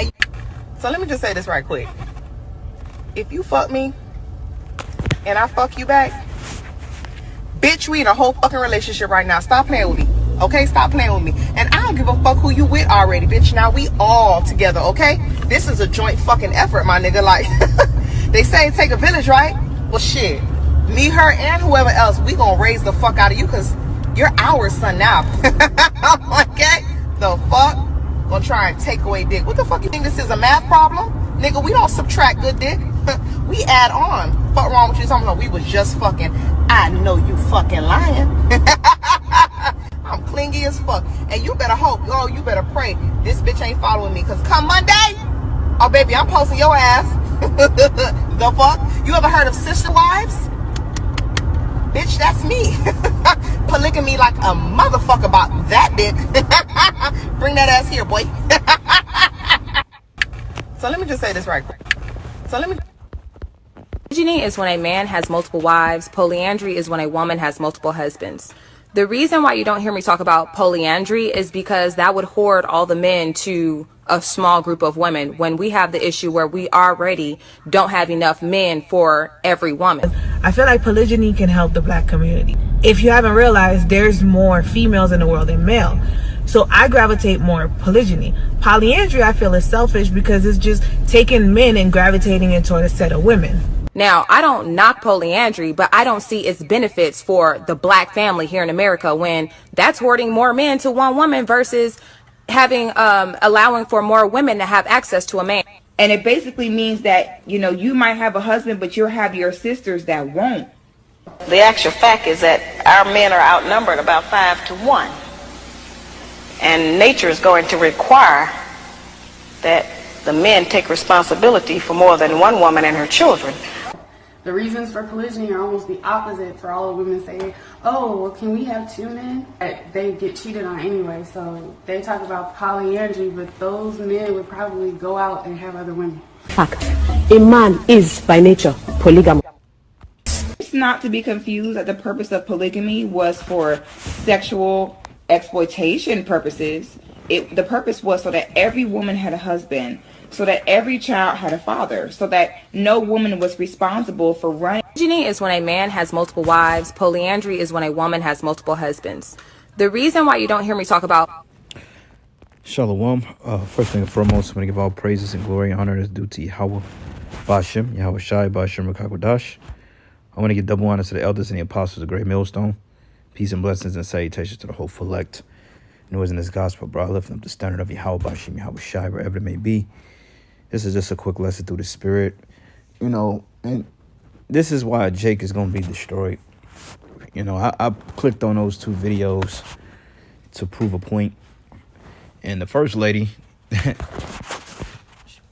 And so let me just say this right quick. If you fuck me and I fuck you back, bitch, we in a whole fucking relationship right now. Stop playing with me. Okay? Stop playing with me. And I don't give a fuck who you with already, bitch. Now we all together, okay? This is a joint fucking effort, my nigga. Like, they say take a village, right? Well, shit. Me, her, and whoever else, we gonna raise the fuck out of you because you're our son now. Okay? The fuck? Gonna try and take away dick. What the fuck you think this is, a math problem? Nigga, we don't subtract good dick. We add on. Fuck wrong with you? Talking about we was just fucking. I know you fucking lying. I'm clingy as fuck. And you better hope, oh, you better pray this bitch ain't following me. Cause come Monday, oh baby, I'm posting your ass. The fuck? You ever heard of sister wives? Bitch, that's me. Polygamy like a motherfucker about that dick. Bring that ass here, boy. So let me just say this right quick. Polygyny is when a man has multiple wives. Polyandry is when a woman has multiple husbands. The reason why you don't hear me talk about polyandry is because that would hoard all the men to a small group of women when we have the issue where we already don't have enough men for every woman. I feel like polygyny can help the black community. If you haven't realized, there's more females in the world than male. So I gravitate more polygyny. Polyandry, I feel, is selfish because it's just taking men and gravitating into a set of women. Now, I don't knock polyandry, but I don't see its benefits for the black family here in America when that's hoarding more men to one woman versus having allowing for more women to have access to a man. And it basically means that, you know, you might have a husband, but you'll have your sisters that won't. The actual fact is that our men are outnumbered about 5 to 1. And nature is going to require that the men take responsibility for more than one woman and her children. The reasons for polygyny are almost the opposite for all the women saying, oh, well, can we have 2 men? They get cheated on anyway, so they talk about polyandry, but those men would probably go out and have other women. Fact. A man is by nature polygamous. It's not to be confused that the purpose of polygamy was for sexual exploitation purposes. The purpose was so that every woman had a husband, so that every child had a father, so that no woman was responsible for running. Polygyny is when a man has multiple wives. Polyandry is when a woman has multiple husbands. The reason why you don't hear me talk about Shalom. First thing and foremost, I'm going to give all praises and glory and honor is due to Yahweh Bashem, Yahweh Shai, Bashem Rakakwadash. I want to give double honor to the elders and the apostles of Great Millstone. Peace and blessings and salutations to the whole elect. Noise in this gospel, bro. I lift up the standard of Yahweh Bashem, Yahweh Shai, wherever it may be. This is just a quick lesson through the spirit. You know, and this is why Jake is going to be destroyed. You know, I clicked on those 2 videos to prove a point. And the first lady,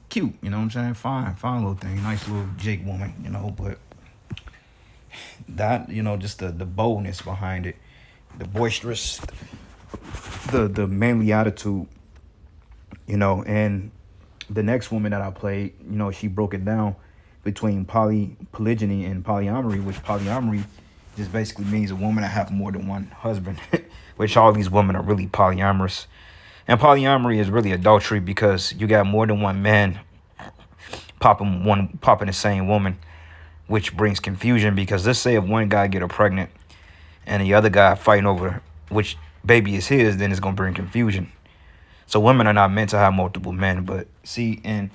cute, you know what I'm saying? Fine little thing. Nice little Jake woman, you know, but that, you know, just the boldness behind it, the boisterous, the manly attitude, you know. And the next woman that I played, you know, she broke it down between polygyny and polyamory, which polyamory just basically means a woman that have more than one husband, which all these women are really polyamorous. And polyamory is really adultery because you got more than one man popping the same woman, which brings confusion because let's say if one guy get her pregnant and the other guy fighting over which baby is his, then it's going to bring confusion. So women are not meant to have multiple men. But see, and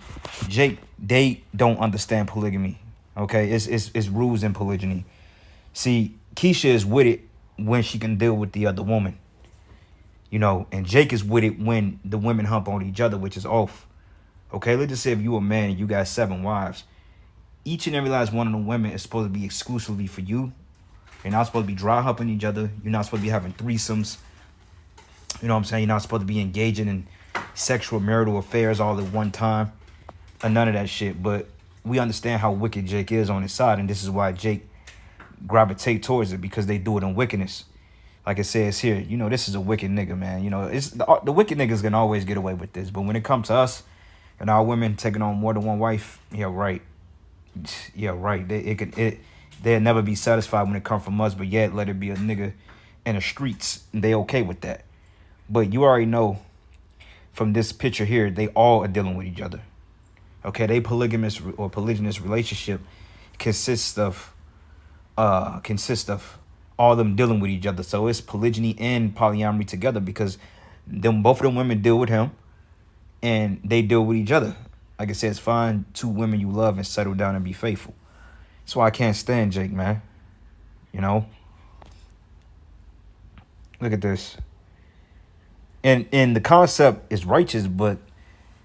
Jake, they don't understand polygamy. Okay, it's rules in polygyny. See, Keisha is with it when she can deal with the other woman. You know, and Jake is with it when the women hump on each other, which is off. Okay, let's just say if you a man and you got 7 wives, each and every last one of the women is supposed to be exclusively for you. You're not supposed to be dry humping each other. You're not supposed to be having threesomes. You know what I'm saying? You're not supposed to be engaging in sexual marital affairs all at one time. Or none of that shit. But we understand how wicked Jake is on his side. And this is why Jake gravitate towards it, because they do it in wickedness. Like it says here, you know, this is a wicked nigga, man. You know, it's the wicked niggas can always get away with this. But when it comes to us and our women taking on more than one wife, yeah, right. Yeah, right. They'll never be satisfied when it comes from us, but yet let it be a nigga in the streets. And they okay with that. But you already know from this picture here, they all are dealing with each other. Okay, they polygamous or polygynous relationship consists of all them dealing with each other. So it's polygyny and polyamory together because both of them women deal with him and they deal with each other. Like I said, it's find two women you love and settle down and be faithful. That's why I can't stand Jake, man. You know? Look at this. And the concept is righteous, but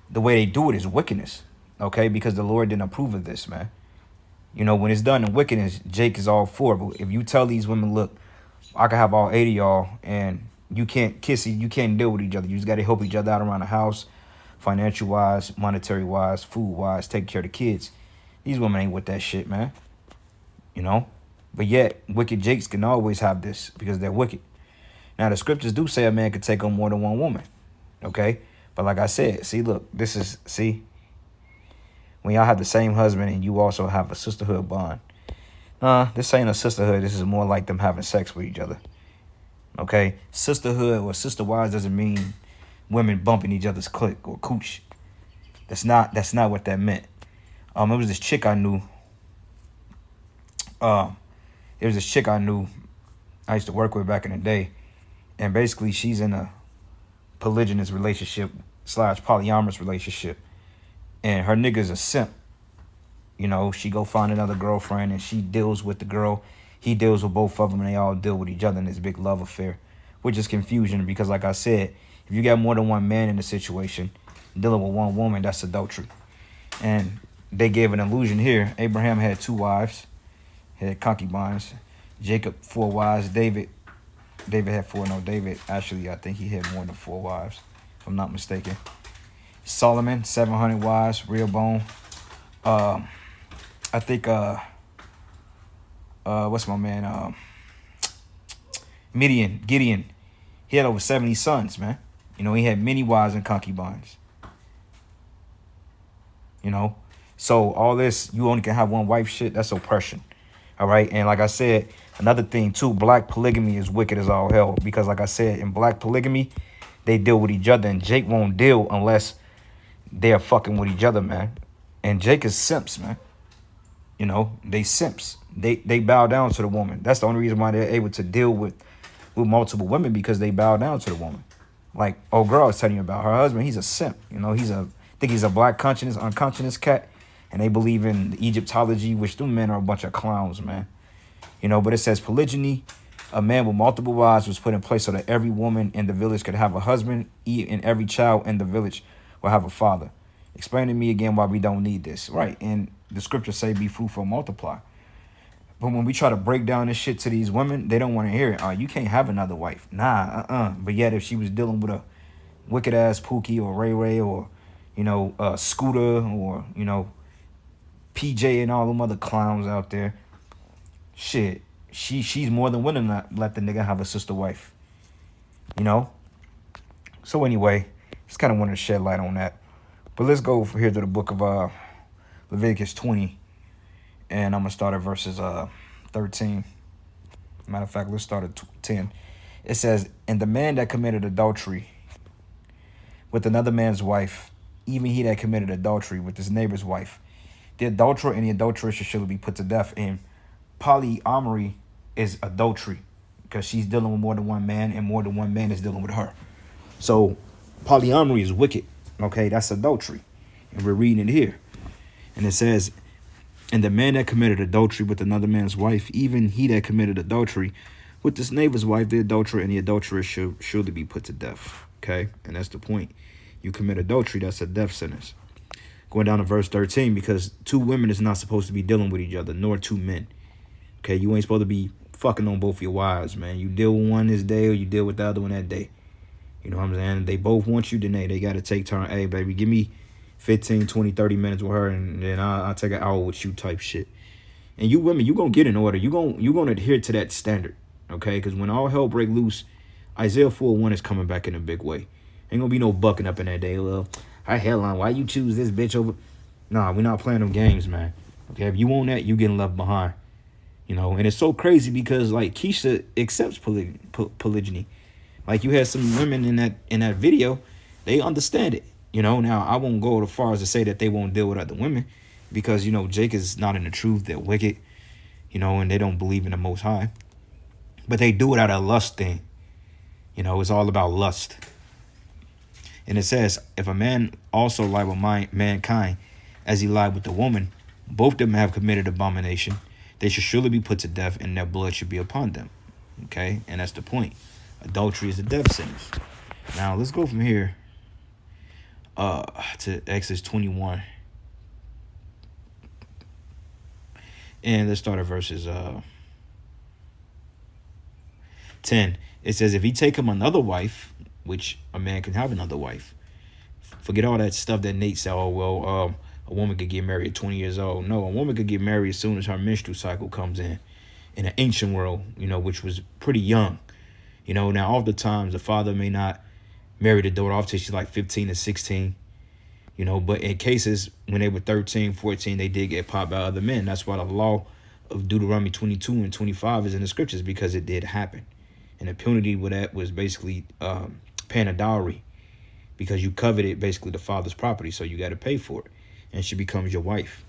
the way they do it is wickedness. Okay? Because the Lord didn't approve of this, man. You know, when it's done in wickedness, Jake is all for it. But if you tell these women, look, I can have all 8 of y'all and you can't kiss, you can't deal with each other. You just got to help each other out around the house, financial wise, monetary wise, food wise, take care of the kids. These women ain't with that shit, man. You know? But yet, wicked Jakes can always have this because they're wicked. Now, the scriptures do say a man could take on more than one woman. Okay? But like I said, see, look, this is, see, when y'all have the same husband and you also have a sisterhood bond. This ain't a sisterhood. This is more like them having sex with each other. Okay? Sisterhood or sister wives doesn't mean women bumping each other's clit or cooch. That's not what that meant. It was this chick I knew. I used to work with back in the day. And basically she's in a polygynous relationship / polyamorous relationship. And her nigga's a simp. You know, she go find another girlfriend and she deals with the girl. He deals with both of them and they all deal with each other in this big love affair. Which is confusion because like I said, if you got more than one man in the situation, dealing with one woman, that's adultery. And they gave an illusion here. Abraham had 2 wives, had concubines. Jacob 4 wives. David had 4. No, David, actually, I think he had more than 4 wives, if I'm not mistaken. Solomon, 700 wives. Rehoboam. I think, what's my man? Gideon. He had over 70 sons, man. You know, he had many wives and concubines. You know? So all this, you only can have one wife shit, that's oppression. All right? And like I said, another thing too, black polygamy is wicked as all hell. Because like I said, in black polygamy, they deal with each other. And Jake won't deal unless they're fucking with each other, man. And Jake is simps, man. You know, they simps. They bow down to the woman. That's the only reason why they're able to deal with multiple women, because they bow down to the woman. Like old girl I was telling you about, her husband, he's a simp. You know, I think he's a black unconscious cat. And they believe in Egyptology, which them men are a bunch of clowns, man. You know, but it says polygyny, a man with multiple wives, was put in place so that every woman in the village could have a husband, and every child in the village will have a father. Explain to me again why we don't need this. Right, and the scriptures say be fruitful and multiply. But when we try to break down this shit to these women, they don't want to hear it. You can't have another wife. Nah, But yet if she was dealing with a wicked ass Pookie or Ray Ray or, you know, Scooter or, you know, PJ and all them other clowns out there, shit, she's more than willing to let the nigga have a sister wife. You know? So anyway, just kind of wanted to shed light on that. But let's go over here to the book of Leviticus 20. And I'm going to start at verses 13. Matter of fact, let's start at 10. It says, and the man that committed adultery with another man's wife, even he that committed adultery with his neighbor's wife, the adulterer and the adulteress shall surely be put to death. And polyamory is adultery because she's dealing with more than one man and more than one man is dealing with her. So polyamory is wicked. Okay, that's adultery. And we're reading it here. And it says, and the man that committed adultery with another man's wife, even he that committed adultery with his neighbor's wife, the adulterer and the adulteress shall surely be put to death. Okay, and that's the point. You commit adultery, that's a death sentence. Going down to verse 13, because 2 women is not supposed to be dealing with each other, nor 2 men. Okay, you ain't supposed to be fucking on both your wives, man. You deal with one this day or you deal with the other one that day. You know what I'm saying? They both want you, then they got to take turn. Hey, baby, give me 15, 20, 30 minutes with her, and then I'll take an hour with you type shit. And you women, you going to get in order. You going to adhere to that standard, okay? Because when all hell break loose, Isaiah 4:1 is coming back in a big way. Ain't going to be no bucking up in that day. Well, hell on, why you choose this bitch over? Nah, we're not playing them games, man. Okay, if you want that, you getting left behind. You know, and it's so crazy because, like, Keisha accepts polygyny. Like, you had some women in that video, they understand it. Now I won't go as far as to say that they won't deal with other women, because Jake is not in the truth. They're wicked, and they don't believe in the Most High. But they do it out of lust thing. It's all about lust. And it says, if a man also lie with mankind as he lied with the woman, both of them have committed abomination. They should surely be put to death, and their blood should be upon them. Okay? And that's the point. Adultery is a death sentence. Now, let's go from here to Exodus 21. And let's start at verses 10. It says, if he take him another wife, which a man can have another wife. Forget all that stuff that Nate said, oh, well, a woman could get married at 20 years old. No, a woman could get married as soon as her menstrual cycle comes in an ancient world, which was pretty young. Now oftentimes the father may not marry the daughter off till she's like 15 to 16, but in cases when they were 13, 14, they did get popped by other men. That's why the law of Deuteronomy 22 and 25 is in the scriptures, because it did happen. And the penalty with that was basically paying a dowry, because you coveted basically the father's property, so you got to pay for it, and she becomes your wife.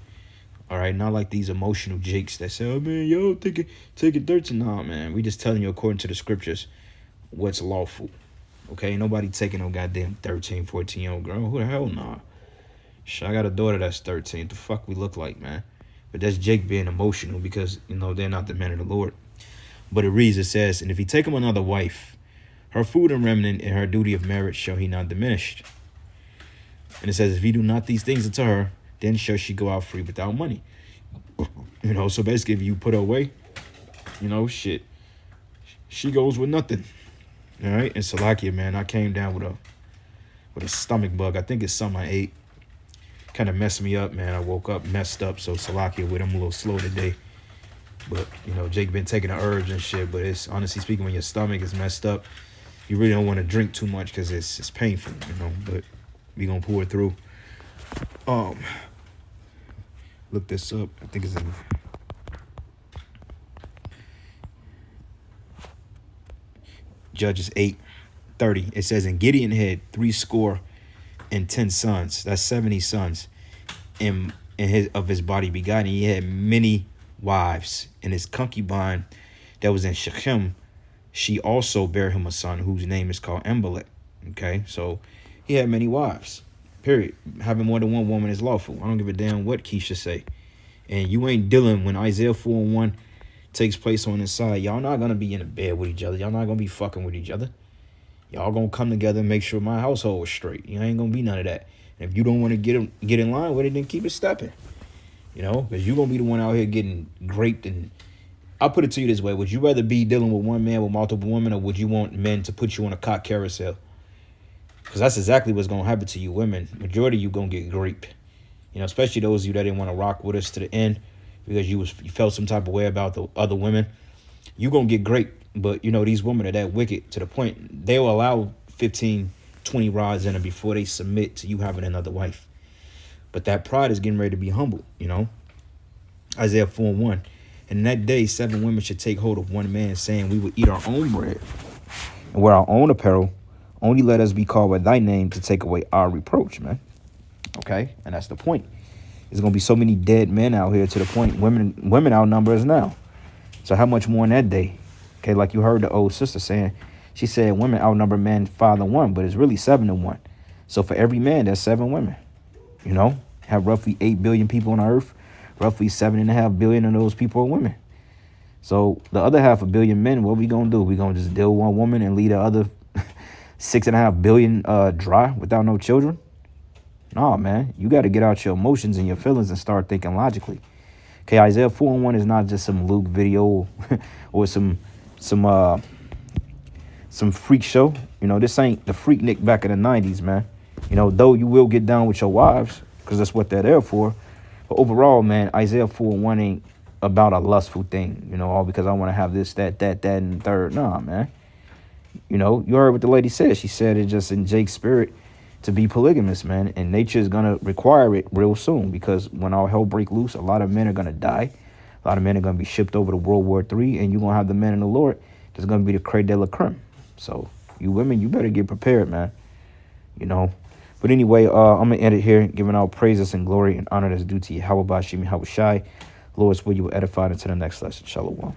All right, not like these emotional jakes that say, oh man, yo, take it 13. No, man, we just telling you according to the scriptures what's lawful. Okay, nobody taking no goddamn 13, 14-year-old girl. Who the hell nah? I got a daughter that's 13. The fuck we look like, man? But that's Jake being emotional, because they're not the men of the Lord. But it reads, it says, and if he take him another wife, her food and remnant and her duty of marriage shall he not diminish. And it says, if he do not these things unto her, then shall she go out free without money. So basically, if you put her away, shit, she goes with nothing. All right, and Salakia, man, I came down with a stomach bug. I think it's something I ate. Kind of messed me up, man. I woke up messed up, so Salakia with him a little slow today. But, Jake been taking the herbs and shit, but it's, honestly speaking, when your stomach is messed up, you really don't want to drink too much because it's painful, but we gonna pour it through. Look this up. I think it's in Judges 8:30. It says, and Gideon had 70 sons. That's 70 sons. And his body begotten. He had many wives, and his concubine that was in Shechem, she also bare him a son whose name is called Amalek. Okay, so he had many wives. Period. Having more than one woman is lawful. I don't give a damn what Keisha say. And you ain't dealing when Isaiah 4:1 takes place on this side. Y'all not gonna be in a bed with each other. Y'all not gonna be fucking with each other. Y'all gonna come together and make sure my household is straight. You ain't gonna be none of that. And if you don't want to get in line with it, then keep it stepping. Because you're gonna be the one out here getting raped. And I'll put it to you this way: would you rather be dealing with one man with multiple women, or would you want men to put you on a cock carousel? Because that's exactly what's gonna happen to you women. Majority of you gonna get raped. Especially those of you that didn't want to rock with us to the end because you felt some type of way about the other women. You gonna get raped. But these women are that wicked to the point they will allow 15, 20 rods in them before they submit to you having another wife. But that pride is getting ready to be humbled. Isaiah 4:1. And in that day 7 women should take hold of one man, saying, we will eat our own bread and wear our own apparel. Only let us be called by thy name to take away our reproach, man. Okay, and that's the point. There's gonna be so many dead men out here to the point women outnumber us now. So how much more in that day? Okay, like you heard the old sister saying, she said women outnumber men 5-1, but it's really 7-1. So for every man, there's 7 women. Have roughly 8 billion people on earth. Roughly 7.5 billion of those people are women. So the other 500 million men, what we gonna do? We gonna just deal with one woman and leave the other 6.5 billion dry without no children? No, man, you got to get out your emotions and your feelings and start thinking logically. Okay, Isaiah 4:1 is not just some Luke video or some freak show. This ain't the Freaknik back in the 90s, man. Though you will get down with your wives because that's what they're there for. But overall, man, Isaiah 4:1 ain't about a lustful thing, all because I want to have this, that, and the third. Nah, man. You heard what the lady said. She said it just in Jake's spirit to be polygamous, man. And nature is going to require it real soon, because when all hell break loose, a lot of men are going to die. A lot of men are going to be shipped over to World War III, and you're going to have the men in the Lord. There's going to be the creme de la creme. So you women, you better get prepared, man. you know. But anyway, I'm going to end it here, giving out praises and glory and honor that's due to Yahweh Bashim Yahweh Shai. Lord, will you edify into the next lesson. Shalom.